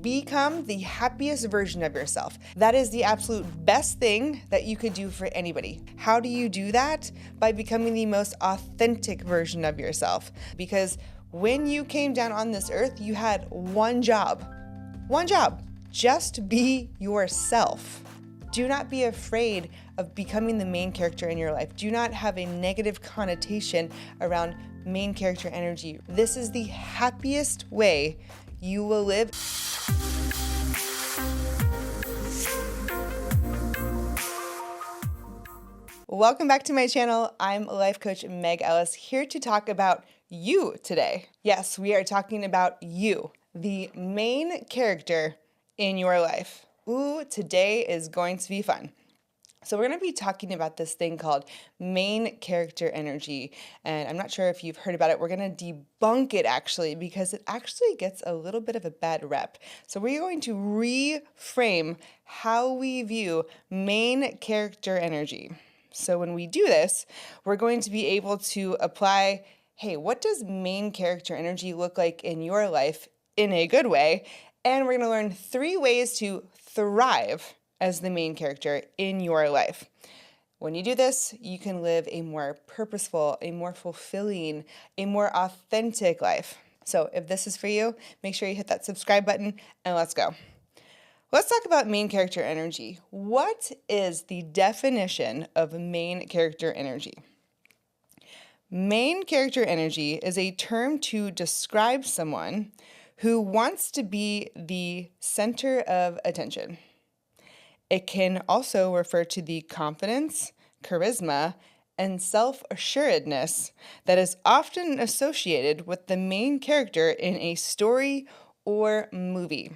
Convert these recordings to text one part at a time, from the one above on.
Become the happiest version of yourself. That is the absolute best thing that you could do for anybody. How do you do that? By becoming the most authentic version of yourself. Because when you came down on this earth, you had one job. One job. Just be yourself. Do not be afraid of becoming the main character in your life. Do not have a negative connotation around main character energy. This is the happiest way you will live. Welcome back to my channel. I'm life coach Meg Ellis, here to talk about you today. Yes, we are talking about you, the main character in your life. Ooh, today is going to be fun. So we're going to be talking about this thing called main character energy. And I'm not sure if you've heard about it. We're going to debunk it actually, because it actually gets a little bit of a bad rep. So we're going to reframe how we view main character energy. So when we do this, we're going to be able to apply, hey, what does main character energy look like in your life in a good way? And we're going to learn 3 ways to thrive as the main character in your life. When you do this, you can live a more purposeful, a more fulfilling, a more authentic life. So if this is for you, make sure you hit that subscribe button and let's go. Let's talk about main character energy. What is the definition of main character energy? Main character energy is a term to describe someone who wants to be the center of attention. It can also refer to the confidence, charisma, and self-assuredness that is often associated with the main character in a story or movie.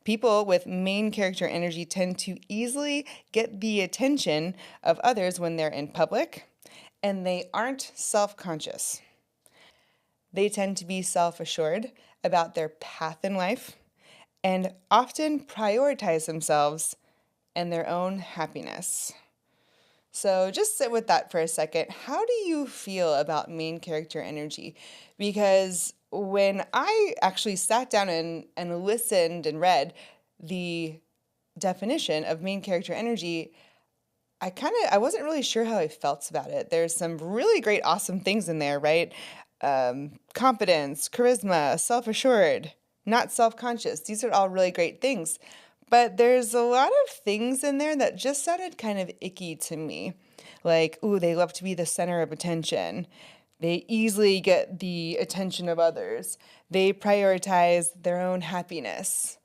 People with main character energy tend to easily get the attention of others when they're in public, and they aren't self-conscious. They tend to be self-assured about their path in life and often prioritize themselves and their own happiness. So just sit with that for a second. How do you feel about main character energy? Because when I actually sat down and listened and read the definition of main character energy, I wasn't really sure how I felt about it. There's some really great, awesome things in there, right? Confidence, charisma, self-assured, not self-conscious. These are all really great things. But there's a lot of things in there that just sounded kind of icky to me. Like, ooh, they love to be the center of attention. They easily get the attention of others. They prioritize their own happiness.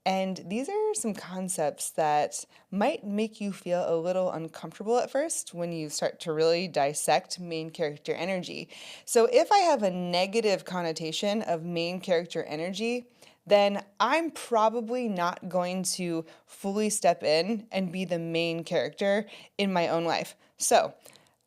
And these are some concepts that might make you feel a little uncomfortable at first when you start to really dissect main character energy. So if I have a negative connotation of main character energy, then I'm probably not going to fully step in and be the main character in my own life. So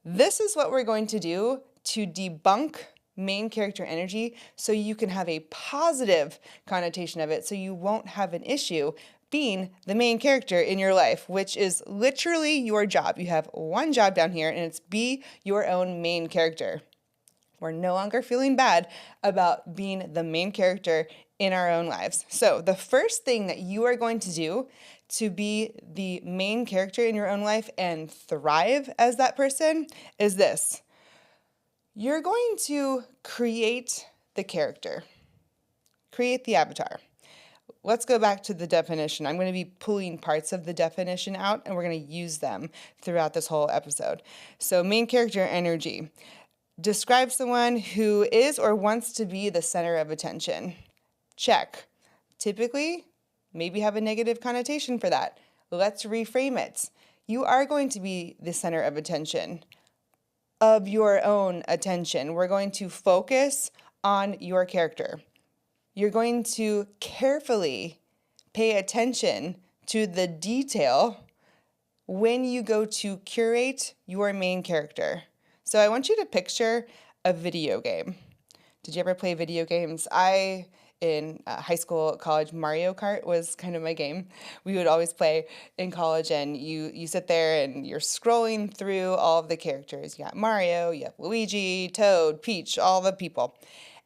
this is what we're going to do to debunk main character energy so you can have a positive connotation of it, so you won't have an issue being the main character in your life, which is literally your job. You have one job down here, and it's be your own main character. We're no longer feeling bad about being the main character in our own lives. So the first thing that you are going to do to be the main character in your own life and thrive as that person is this. You're going to create the character, create the avatar. Let's go back to the definition. I'm going to be pulling parts of the definition out, and we're going to use them throughout this whole episode. So main character energy. Describe someone who is or wants to be the center of attention. Check. Typically, maybe have a negative connotation for that. Let's reframe it. You are going to be the center of attention, of your own attention. We're going to focus on your character. You're going to carefully pay attention to the detail when you go to curate your main character. So I want you to picture a video game. Did you ever play video games? In high school, college, Mario Kart was kind of my game. We would always play in college, and you sit there and you're scrolling through all of the characters. You got Mario, you have Luigi, Toad, Peach, all the people.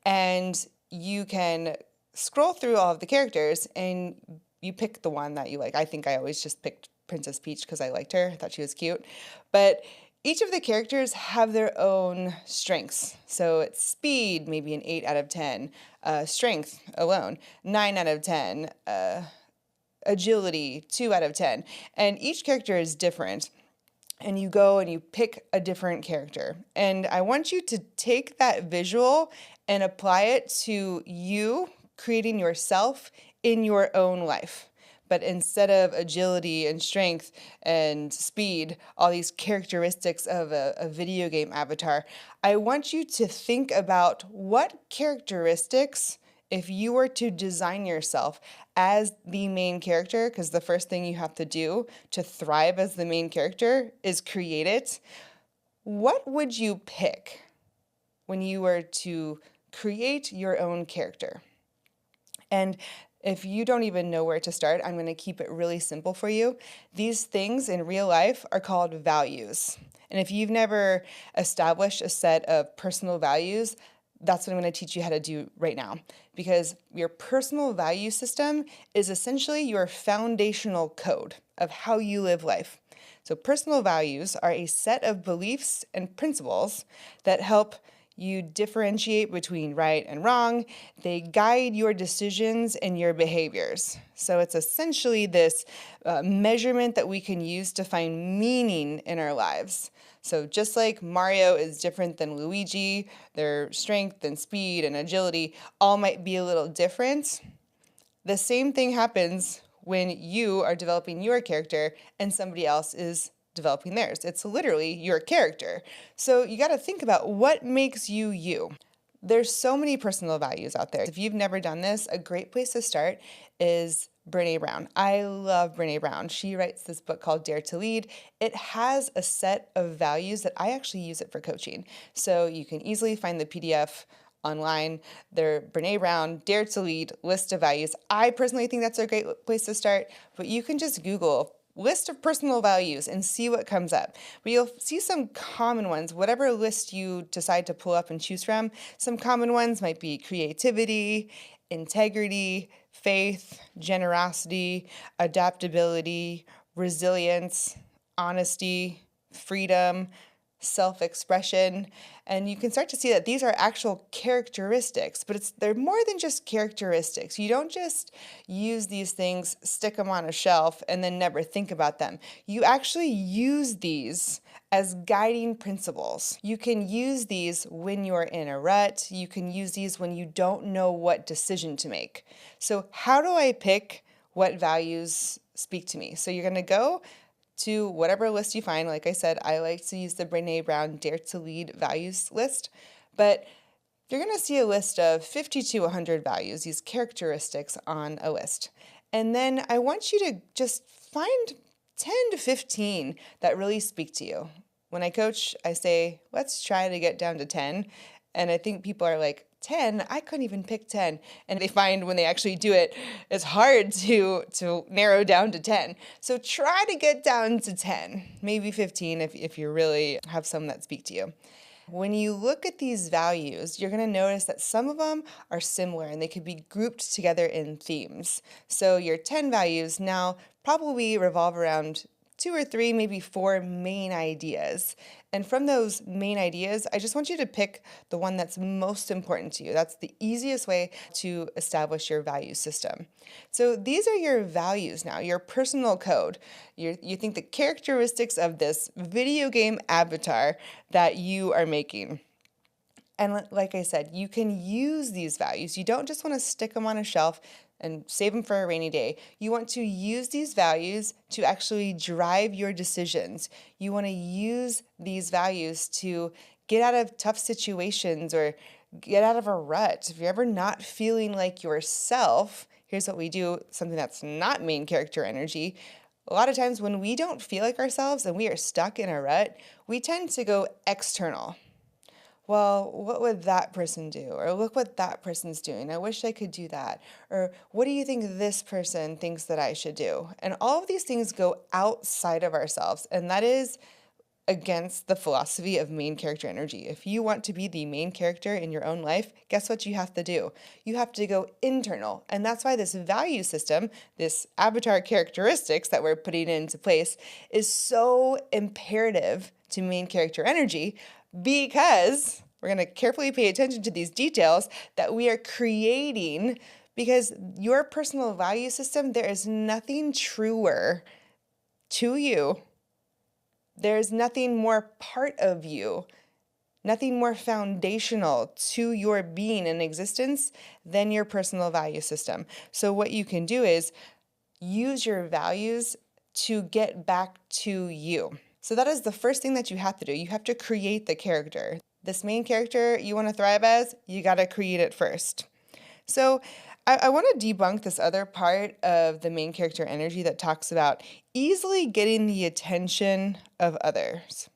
And you can scroll through all of the characters and you pick the one that you like. I think I always just picked Princess Peach because I liked her. I thought she was cute. But each of the characters have their own strengths. So it's speed, maybe an 8 out of 10. Strength alone, 9 out of 10. Agility, 2 out of 10. And each character is different. And you go and you pick a different character. And I want you to take that visual and apply it to you creating yourself in your own life. But instead of agility and strength and speed, all these characteristics of a video game avatar, I want you to think about what characteristics, if you were to design yourself as the main character, because the first thing you have to do to thrive as the main character is create it, what would you pick when you were to create your own character? And if you don't even know where to start, I'm going to keep it really simple for you. These things in real life are called values. And if you've never established a set of personal values, that's what I'm going to teach you how to do right now. Because your personal value system is essentially your foundational code of how you live life. So personal values are a set of beliefs and principles that help you differentiate between right and wrong. They guide your decisions and your behaviors. So it's essentially this measurement that we can use to find meaning in our lives. So just like Mario is different than Luigi, their strength and speed and agility all might be a little different. The same thing happens when you are developing your character and somebody else is developing theirs. It's literally your character. So you got to think about what makes you you. There's so many personal values out there. If you've never done this, a great place to start is Brené Brown. I love Brené Brown. She writes this book called Dare to Lead. It has a set of values that I actually use it for coaching. So you can easily find the PDF online. They're Brené Brown, Dare to Lead, list of values. I personally think that's a great place to start, but you can just Google list of personal values and see what comes up. But you'll see some common ones, whatever list you decide to pull up and choose from. Some common ones might be creativity, integrity, faith, generosity, adaptability, resilience, honesty, freedom, self-expression, and you can start to see that these are actual characteristics, but they're more than just characteristics. You don't just use these things, stick them on a shelf, and then never think about them. You actually use these as guiding principles. You can use these when you're in a rut. You can use these when you don't know what decision to make. So how do I pick what values speak to me? So you're going to go to whatever list you find. Like I said, I like to use the Brené Brown Dare to Lead values list, but you're going to see a list of 50 to 100 values, these characteristics on a list. And then I want you to just find 10 to 15 that really speak to you. When I coach, I say, let's try to get down to 10. And I think people are like, 10? I couldn't even pick 10. And they find when they actually do it, it's hard to narrow down to 10. So try to get down to 10, maybe 15 if you really have some that speak to you. When you look at these values, you're going to notice that some of them are similar and they could be grouped together in themes. So your 10 values now probably revolve around 2 or 3, maybe 4 main ideas. And from those main ideas, I just want you to pick the one that's most important to you. That's the easiest way to establish your value system. So these are your values now, your personal code. You think the characteristics of this video game avatar that you are making. And like I said, you can use these values. You don't just want to stick them on a shelf and save them for a rainy day. You want to use these values to actually drive your decisions. You want to use these values to get out of tough situations or get out of a rut. If you're ever not feeling like yourself, here's what we do, something that's not main character energy. A lot of times when we don't feel like ourselves and we are stuck in a rut, we tend to go external. Well, what would that person do? Or look what that person's doing. I wish I could do that. Or what do you think this person thinks that I should do? And all of these things go outside of ourselves. And that is against the philosophy of main character energy. If you want to be the main character in your own life, guess what you have to do? You have to go internal. And that's why this value system, this avatar characteristics that we're putting into place, is so imperative to main character energy, because we're going to carefully pay attention to these details that we are creating, because your personal value system, there is nothing truer to you. There's nothing more part of you, nothing more foundational to your being and existence than your personal value system. So what you can do is use your values to get back to you. So that is the first thing that you have to do. You have to create the character. This main character you want to thrive as, you got to create it first. So I want to debunk this other part of the main character energy that talks about easily getting the attention of others.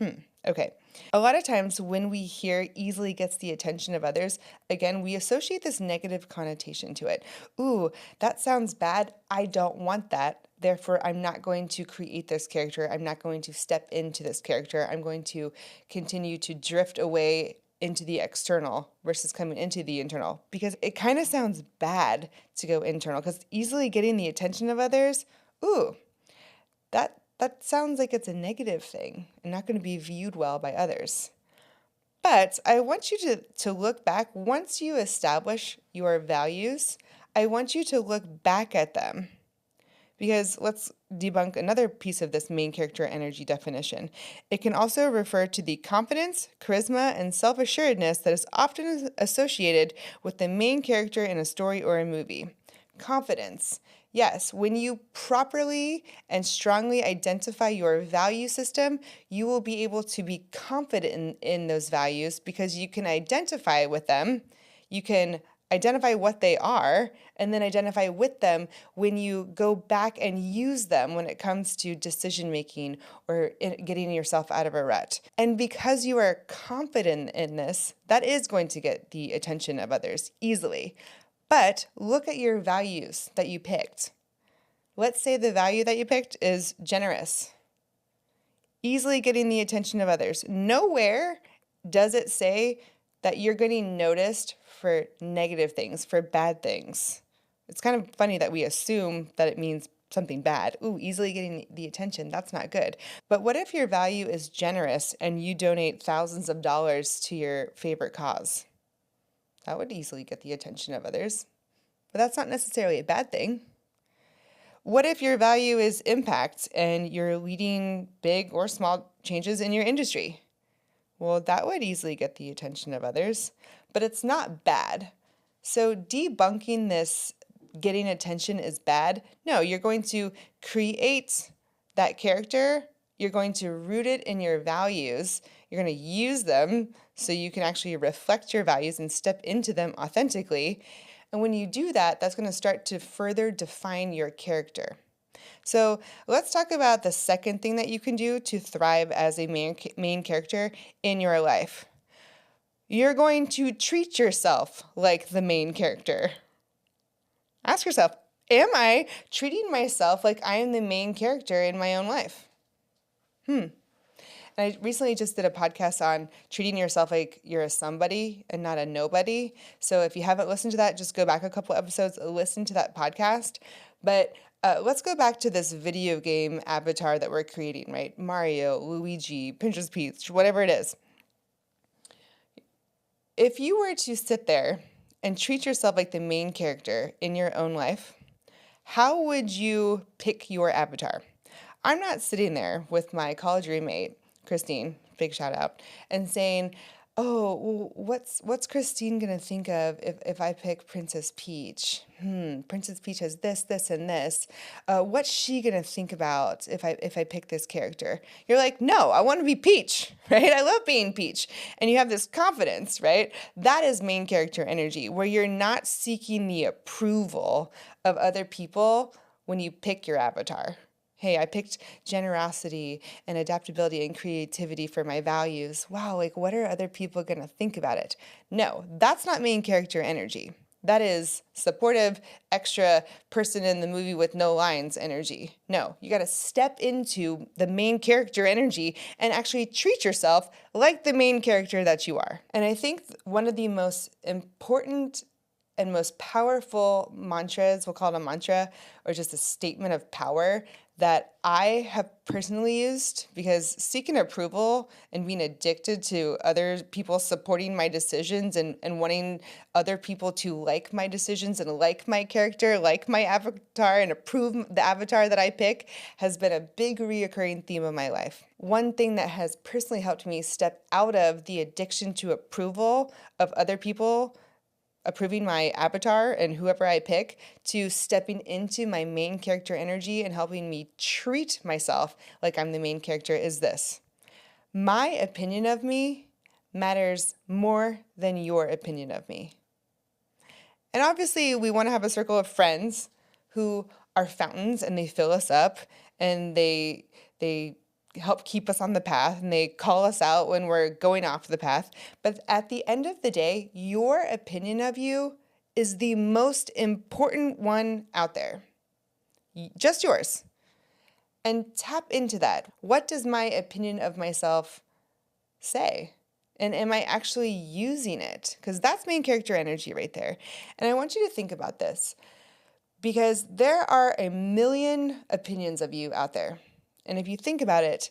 Okay. A lot of times when we hear easily gets the attention of others, again, we associate this negative connotation to it. Ooh, that sounds bad. I don't want that. Therefore, I'm not going to create this character. I'm not going to step into this character. I'm going to continue to drift away into the external versus coming into the internal, because it kind of sounds bad to go internal, because easily getting the attention of others, ooh, that sounds like it's a negative thing and not going to be viewed well by others. But I want you to look back. Once you establish your values, I want you to look back at them. Because let's debunk another piece of this main character energy definition. It can also refer to the confidence, charisma, and self-assuredness that is often associated with the main character in a story or a movie. Confidence. Yes, when you properly and strongly identify your value system, you will be able to be confident in those values, because you can identify with them. You can identify what they are, and then identify with them when you go back and use them when it comes to decision making or getting yourself out of a rut. And because you are confident in this, that is going to get the attention of others easily. But look at your values that you picked. Let's say the value that you picked is generous. Easily getting the attention of others. Nowhere does it say that you're getting noticed for negative things, for bad things. It's kind of funny that we assume that it means something bad. Ooh, easily getting the attention, that's not good. But what if your value is generous and you donate thousands of dollars to your favorite cause? That would easily get the attention of others. But that's not necessarily a bad thing. What if your value is impact and you're leading big or small changes in your industry? Well, that would easily get the attention of others, but it's not bad. So debunking this getting attention is bad. No, you're going to create that character. You're going to root it in your values. You're going to use them so you can actually reflect your values and step into them authentically. And when you do that, that's going to start to further define your character. So let's talk about the second thing that you can do to thrive as a main character in your life. You're going to treat yourself like the main character. Ask yourself, am I treating myself like I am the main character in my own life? And I recently just did a podcast on treating yourself like you're a somebody and not a nobody. So if you haven't listened to that, just go back a couple episodes, listen to that podcast. But let's go back to this video game avatar that we're creating, right? Mario, Luigi, Princess Peach, whatever it is. If you were to sit there and treat yourself like the main character in your own life, how would you pick your avatar? I'm not sitting there with my college roommate, Christine, big shout out, and saying, oh, well, what's Christine going to think of if I pick Princess Peach? Princess Peach has this, and this. What's she going to think about if I pick this character? You're like, no, I want to be Peach, right? I love being Peach. And you have this confidence, right? That is main character energy, where you're not seeking the approval of other people when you pick your avatar. Hey, I picked generosity and adaptability and creativity for my values. Wow, like what are other people going to think about it? No, that's not main character energy. that is supportive, extra person in the movie with no lines energy. No, you got to step into the main character energy and actually treat yourself like the main character that you are. And I think one of the most important and most powerful mantras, we'll call it a mantra or just a statement of power that I have personally used, because seeking approval and being addicted to other people supporting my decisions and wanting other people to like my decisions and like my character, like my avatar, and approve the avatar that I pick has been a big reoccurring theme of my life. One thing that has personally helped me step out of the addiction to approval of other people approving my avatar and whoever I pick, to stepping into my main character energy and helping me treat myself like I'm the main character is this. My opinion of me matters more than your opinion of me. And obviously, we want to have a circle of friends who are fountains and they fill us up and they help keep us on the path and they call us out when we're going off the path. But at the end of the day, your opinion of you is the most important one out there. Just yours. And tap into that. What does my opinion of myself say? And am I actually using it? Because that's main character energy right there. And I want you to think about this, because there are a million opinions of you out there. And if you think about it,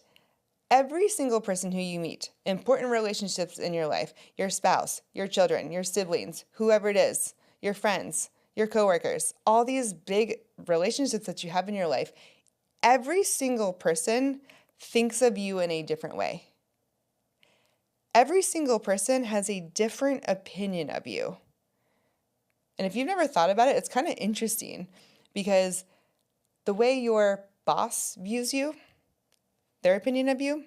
every single person who you meet, important relationships in your life, your spouse, your children, your siblings, whoever it is, your friends, your coworkers, all these big relationships that you have in your life, every single person thinks of you in a different way. Every single person has a different opinion of you. And if you've never thought about it, it's kind of interesting, because the way your boss views you, their opinion of you,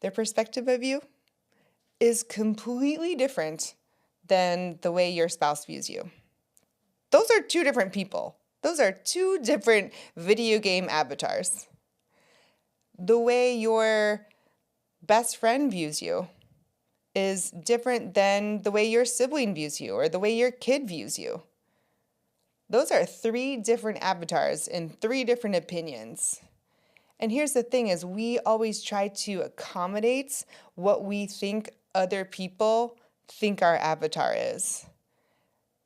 their perspective of you, is completely different than the way your spouse views you. Those are two different people. Those are two different video game avatars. The way your best friend views you is different than the way your sibling views you or the way your kid views you. Those are three different avatars and three different opinions. And here's the thing is, we always try to accommodate what we think other people think our avatar is.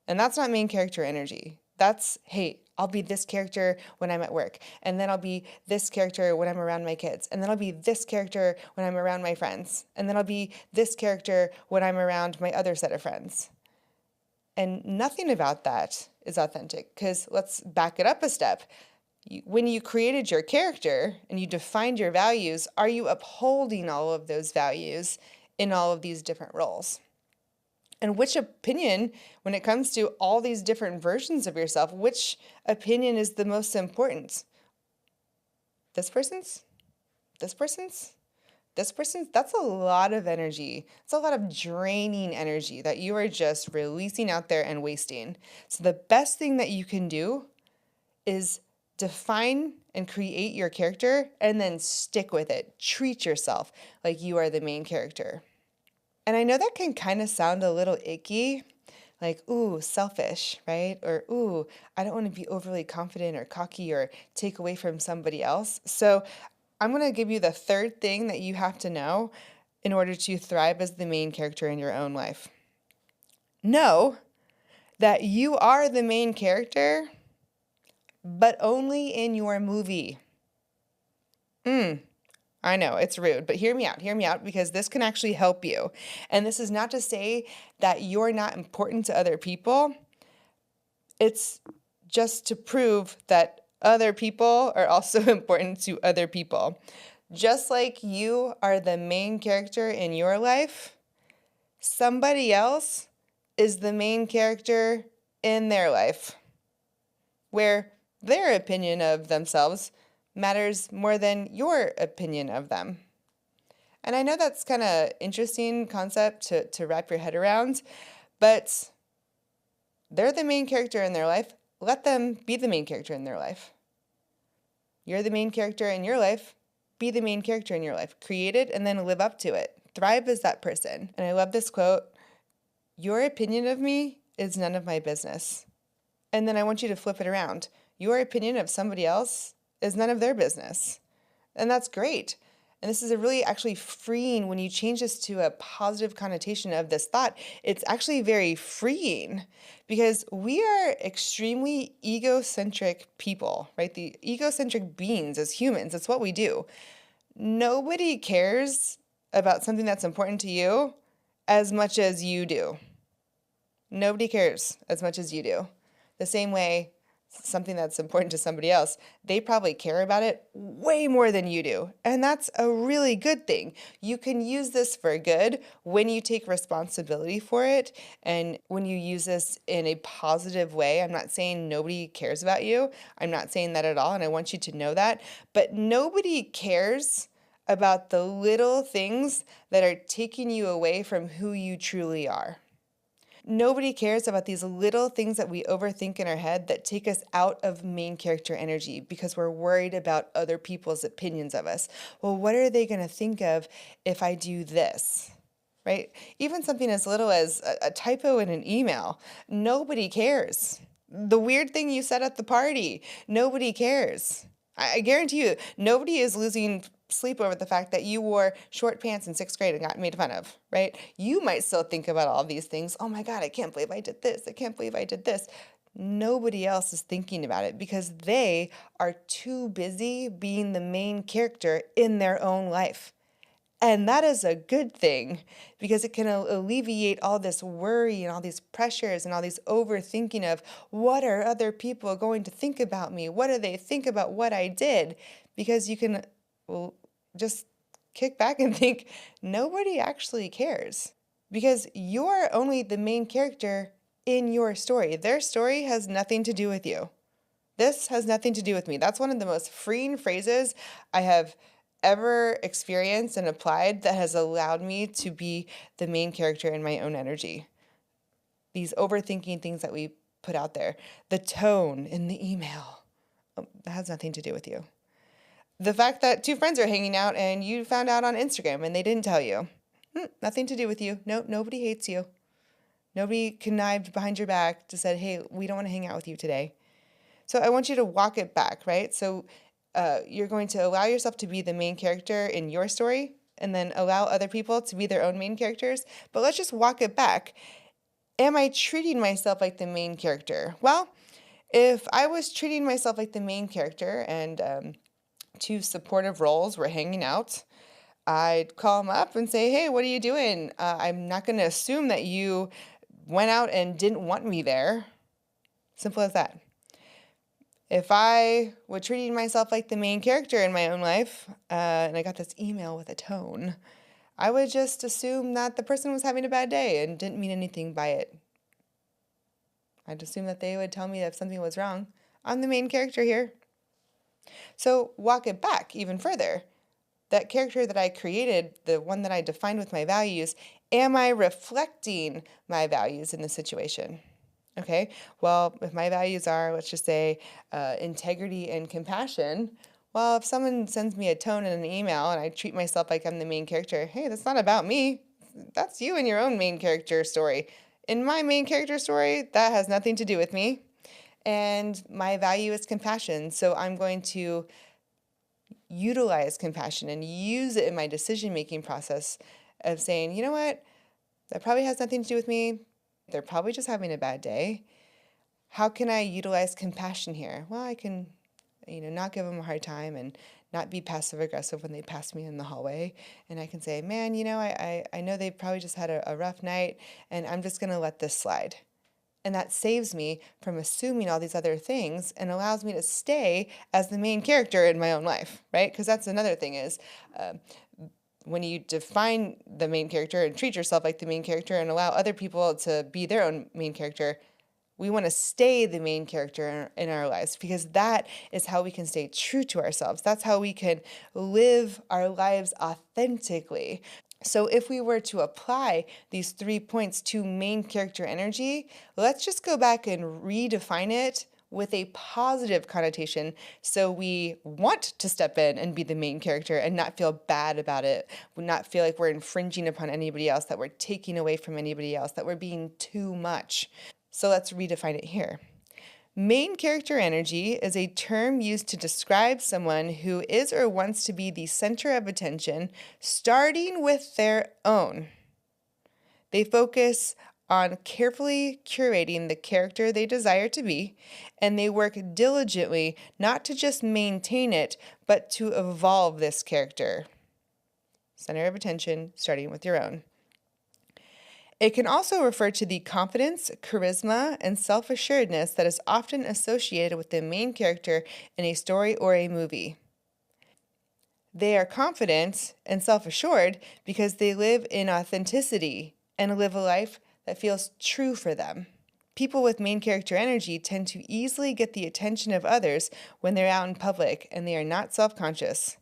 And that's not main character energy. That's, hey, I'll be this character when I'm at work. And then I'll be this character when I'm around my kids. And then I'll be this character when I'm around my friends. And then I'll be this character when I'm around my other set of friends. And nothing about that is authentic, because let's back it up a step. When you created your character and you defined your values, are you upholding all of those values in all of these different roles? And which opinion, when it comes to all these different versions of yourself, which opinion is the most important? This person's? This person's? This person's? That's a lot of energy. It's a lot of draining energy that you are just releasing out there and wasting. So the best thing that you can do is define and create your character and then stick with it. Treat yourself like you are the main character. And I know that can kind of sound a little icky, like, ooh, selfish, right? Or, ooh, I don't want to be overly confident or cocky or take away from somebody else. So I'm going to give you the third thing that you have to know in order to thrive as the main character in your own life. Know that you are the main character, but only in your movie. I know, it's rude, but hear me out, because this can actually help you. And this is not to say that you're not important to other people. It's just to prove that other people are also important to other people. Just like you are the main character in your life, somebody else is the main character in their life, where their opinion of themselves matters more than your opinion of them. And I know that's kind of interesting concept to wrap your head around, but they're the main character in their life. Let them be the main character in their life. You're the main character in your life. Be the main character in your life. Create it and then live up to it. Thrive as that person. And I love this quote. Your opinion of me is none of my business. And then I want you to flip it around. Your opinion of somebody else is none of their business. And that's great. And this is a really actually freeing when you change this to a positive connotation of this thought. It's actually very freeing because we are extremely egocentric people, right? The egocentric beings as humans. It's what we do. Nobody cares about something that's important to you as much as you do. Nobody cares as much as you do. The same way something that's important to somebody else, they probably care about it way more than you do. And that's a really good thing. You can use this for good when you take responsibility for it and when you use this in a positive way. I'm not saying nobody cares about you. I'm not saying that at all. And I want you to know that. But nobody cares about the little things that are taking you away from who you truly are. Nobody cares about these little things that we overthink in our head that take us out of main character energy because we're worried about other people's opinions of us. Well, what are they going to think of if I do this? Right? Even something as little as a typo in an email. Nobody cares. The weird thing you said at the party. Nobody cares. I guarantee you, nobody is losing sleep over the fact that you wore short pants in 6th grade and got made fun of, right? You might still think about all these things. Oh my God, I can't believe I did this. I can't believe I did this. Nobody else is thinking about it because they are too busy being the main character in their own life. And that is a good thing because it can alleviate all this worry and all these pressures and all these overthinking of what are other people going to think about me? What do they think about what I did? Because you can just kick back and think nobody actually cares because you're only the main character in your story. Their story has nothing to do with you. This has nothing to do with me. That's one of the most freeing phrases I have ever experienced and applied that has allowed me to be the main character in my own energy. These overthinking things that we put out there, the tone in the email, that has nothing to do with you. The fact that two friends are hanging out and you found out on Instagram and they didn't tell you, nothing to do with you. No, nobody hates you. Nobody connived behind your back to said, hey, we don't want to hang out with you today. So I want you to walk it back, right? So you're going to allow yourself to be the main character in your story and then allow other people to be their own main characters. But let's just walk it back. Am I treating myself like the main character? Well, if I was treating myself like the main character and two supportive roles were hanging out, I'd call them up and say, hey, what are you doing? I'm not going to assume that you went out and didn't want me there. Simple as that. If I were treating myself like the main character in my own life, and I got this email with a tone, I would just assume that the person was having a bad day and didn't mean anything by it. I'd assume that they would tell me if something was wrong. I'm the main character here. So walk it back even further. That character that I created, the one that I defined with my values, am I reflecting my values in the situation? Okay, well, if my values are, let's just say, integrity and compassion, well, if someone sends me a tone in an email and I treat myself like I'm the main character, hey, that's not about me. That's you and your own main character story. In my main character story, that has nothing to do with me. And my value is compassion. So I'm going to utilize compassion and use it in my decision-making process of saying, you know what, that probably has nothing to do with me. They're probably just having a bad day. How can I utilize compassion here? Well, I can, not give them a hard time and not be passive aggressive when they pass me in the hallway. And I can say, man, I know they probably just had a rough night and I'm just going to let this slide. And that saves me from assuming all these other things and allows me to stay as the main character in my own life, right? Because that's another thing is when you define the main character and treat yourself like the main character and allow other people to be their own main character, we want to stay the main character in our lives because that is how we can stay true to ourselves. That's how we can live our lives authentically. So if we were to apply these 3 points to main character energy, let's just go back and redefine it with a positive connotation so we want to step in and be the main character and not feel bad about it, not feel like we're infringing upon anybody else, that we're taking away from anybody else, that we're being too much. So let's redefine it here. Main character energy is a term used to describe someone who is or wants to be the center of attention, starting with their own. They focus on carefully curating the character they desire to be, and they work diligently not to just maintain it, but to evolve this character. Center of attention, starting with your own. It can also refer to the confidence, charisma, and self-assuredness that is often associated with the main character in a story or a movie. They are confident and self-assured because they live in authenticity and live a life that feels true for them. People with main character energy tend to easily get the attention of others when they're out in public, and they are not self-conscious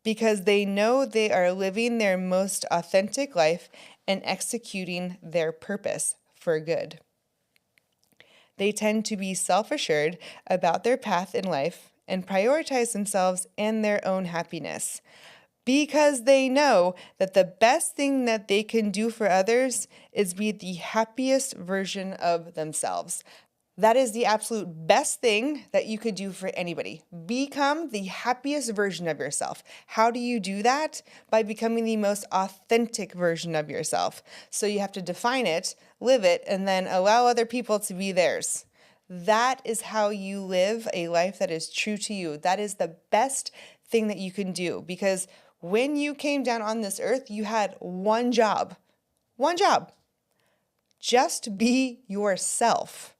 because they know they are living their most authentic life and executing their purpose for good. They tend to be self-assured about their path in life and prioritize themselves and their own happiness because they know that the best thing that they can do for others is be the happiest version of themselves. That is the absolute best thing that you could do for anybody. Become the happiest version of yourself. How do you do that? By becoming the most authentic version of yourself. So you have to define it, live it, and then allow other people to be theirs. That is how you live a life that is true to you. That is the best thing that you can do, because when you came down on this earth, you had one job. One job. Just be yourself.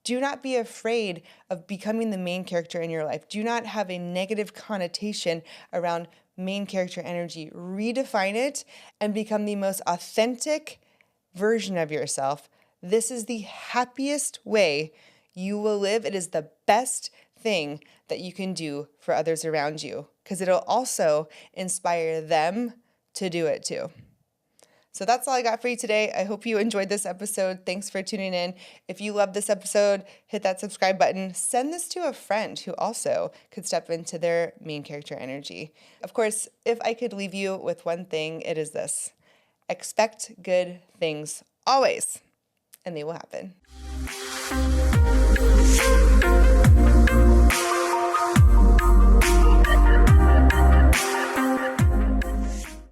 Do not be afraid of becoming the main character in your life. Do not have a negative connotation around main character energy. Redefine it and become the most authentic version of yourself. This is the happiest way you will live. It is the best thing that you can do for others around you, because it'll also inspire them to do it too. So that's all I got for you today. I hope you enjoyed this episode. Thanks for tuning in. If you love this episode, hit that subscribe button. Send this to a friend who also could step into their main character energy. Of course, if I could leave you with one thing, it is this: expect good things always, and they will happen.